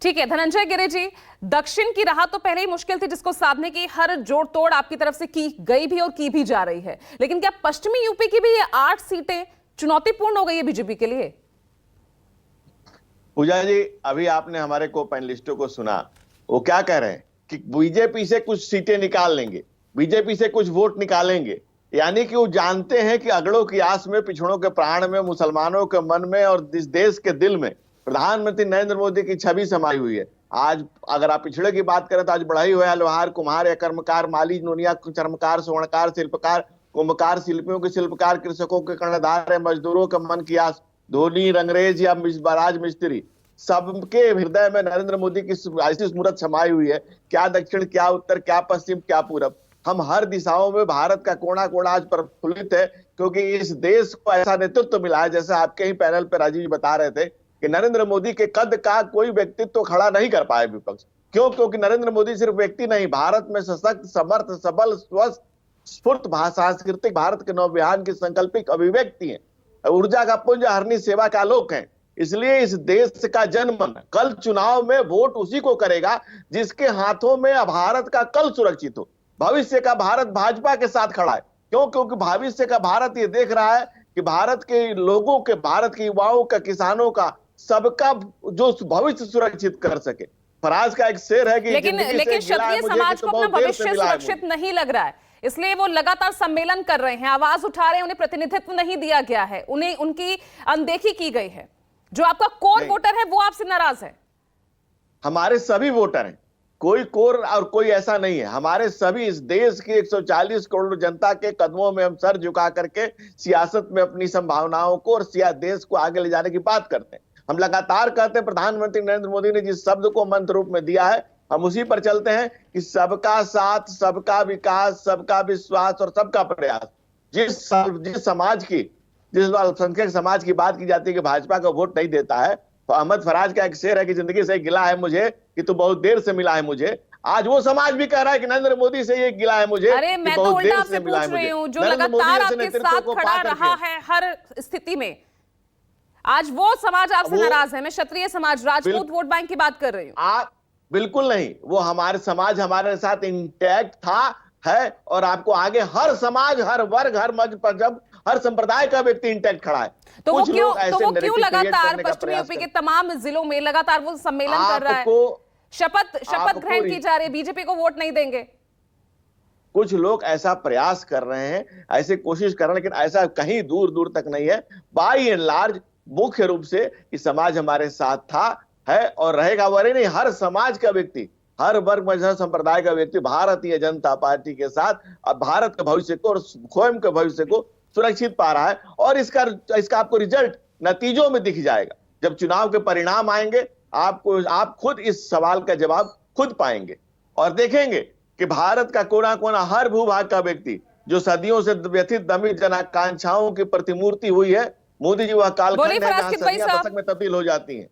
ठीक है धनंजय गिरि जी, दक्षिण की राह तो पहले ही मुश्किल थी जिसको साधने की हर जोड़ तोड़ आपकी तरफ से की गई भी और की भी जा रही है, लेकिन क्या पश्चिमी यूपी की भी ये 8 सीटें चुनौतीपूर्ण हो गई है बीजेपी के लिए? पूजा जी, अभी आपने हमारे को पैनलिस्टों को सुना, वो क्या कह रहे हैं कि बीजेपी से कुछ सीटें निकाल लेंगे, बीजेपी से कुछ वोट निकालेंगे। यानी कि वो जानते हैं कि अगड़ों की आस में, पिछड़ों के प्राण में, मुसलमानों के मन में और इस देश के दिल में प्रधानमंत्री नरेंद्र मोदी की छवि समाई हुई है। आज अगर आप पिछड़े की बात करें तो आज बढ़ई हुआ लोहार, कुम्हार या कर्मकार, माली, नोनिया, चर्मकार, स्वर्णकार, शिल्पकार, कुंभकार, शिल्पियों के शिल्पकार, कृषकों के कर्णधार, मजदूरों के मन की आस, धोनी, रंगरेज या राज मिस्त्री, सबके हृदय में नरेंद्र मोदी की ऐसी स्मृति समाई हुई है। क्या दक्षिण, क्या उत्तर, क्या पश्चिम, क्या पूरब, हम हर दिशाओं में भारत का कोना कोना आज प्रफुल्लित है, क्योंकि इस देश को ऐसा नेतृत्व मिला है। जैसे आपके ही पैनल पर राजीव जी बता रहे थे कि नरेंद्र मोदी के कद का कोई व्यक्तित्व तो खड़ा नहीं कर पाए विपक्ष। क्यों? क्योंकि नरेंद्र मोदी सिर्फ व्यक्ति नहीं, भारत में सशक्त, समर्थ, सबल, स्वस्थ, स्फूर्त सांस्कृतिक भारत के नवविहान की संकल्पित अभिव्यक्ति है, ऊर्जा का पुंज, हरनी सेवा का आलोक है। इसलिए इस देश का जनमन कल चुनाव में वोट उसी को करेगा जिसके हाथों में भारत का कल सुरक्षित हो। भविष्य का भारत भाजपा के साथ खड़ा है। क्यों? क्योंकि भविष्य का भारत ये देख रहा है कि भारत के लोगों के, भारत के युवाओं का, किसानों का, सबका जो भविष्य सुरक्षित कर सके। फराज का एक शेर है कि लेकिन क्षत्रिय समाज को अपना भविष्य सुरक्षित नहीं लग रहा है, इसलिए वो लगातार सम्मेलन कर रहे हैं, आवाज उठा रहे हैं, उन्हें प्रतिनिधित्व नहीं दिया गया है, उन्हें उनकी अनदेखी की गई है। जो आपका कोर वोटर है वो आपसे नाराज है? हमारे सभी वोटर हैं, कोई कोर और कोई ऐसा नहीं है। हमारे सभी इस देश की 140 करोड़ जनता के कदमों में हम सर झुका करके सियासत में अपनी संभावनाओं को और देश को आगे ले जाने की बात करते हैं। हम लगातार कहते हैं प्रधानमंत्री नरेंद्र मोदी ने जिस शब्द को मंत्र रूप में दिया है, हम उसी पर चलते हैं कि सबका साथ, सबका विकास, सबका विश्वास और सबका प्रयास। जिस समाज की, जिस अल्पसंख्यक समाज की बात की जाती है कि भाजपा का वोट नहीं देता है, तो अहमद फराज का एक शेर है कि जिंदगी से गिला है मुझे कि तू बहुत देर से मिला है मुझे। आज वो समाज भी कह रहा है कि नरेंद्र मोदी से ये गिला है मुझे। अरे मैं तो उल्टा आपसे पूछ रही हूँ, जो लगातार आपके साथ खड़ा रहा है हर स्थिति में, आज वो समाज आपसे नाराज है। मैं क्षत्रिय समाज, राजपूत वोट बैंक की बात कर रही हूँ। आप बिल्कुल नहीं, वो हमारे समाज हमारे साथ इंटैक्ट था, है, और आपको आगे हर समाज, हर वर्ग, हर मजहब, हर संप्रदाय का व्यक्ति इंटैक्ट खड़ा है। तो वो क्यों लगातार पश्चिमी यूपी के तमाम जिलों में लगातार वो सम्मेलन कर रहा है, शपथ ग्रहण की जा रही है, बीजेपी को वोट नहीं देंगे? कुछ लोग ऐसा प्रयास कर रहे हैं, ऐसे कोशिश कर रहे हैं, लेकिन ऐसा कहीं दूर दूर तक नहीं है। बाई एंड लार्ज मुख्य रूप से इस समाज हमारे साथ था, है और रहेगा। वही नहीं, हर समाज का व्यक्ति, हर वर्ग, मजहब, संप्रदाय का व्यक्ति भारतीय जनता पार्टी के साथ अब भारत के भविष्य को और स्वयं के भविष्य को सुरक्षित पा रहा है। और इसका आपको रिजल्ट नतीजों में दिख जाएगा। जब चुनाव के परिणाम आएंगे, आप खुद इस सवाल का जवाब खुद पाएंगे और देखेंगे कि भारत का कोना कोना, हर भूभाग का व्यक्ति जो सदियों से व्यथित दमित जनाकांक्षाओं की प्रतिमूर्ति हुई है, मोदी जी वह कालखंड है जहां सदियां दशक में तब्दील हो जाती हैं।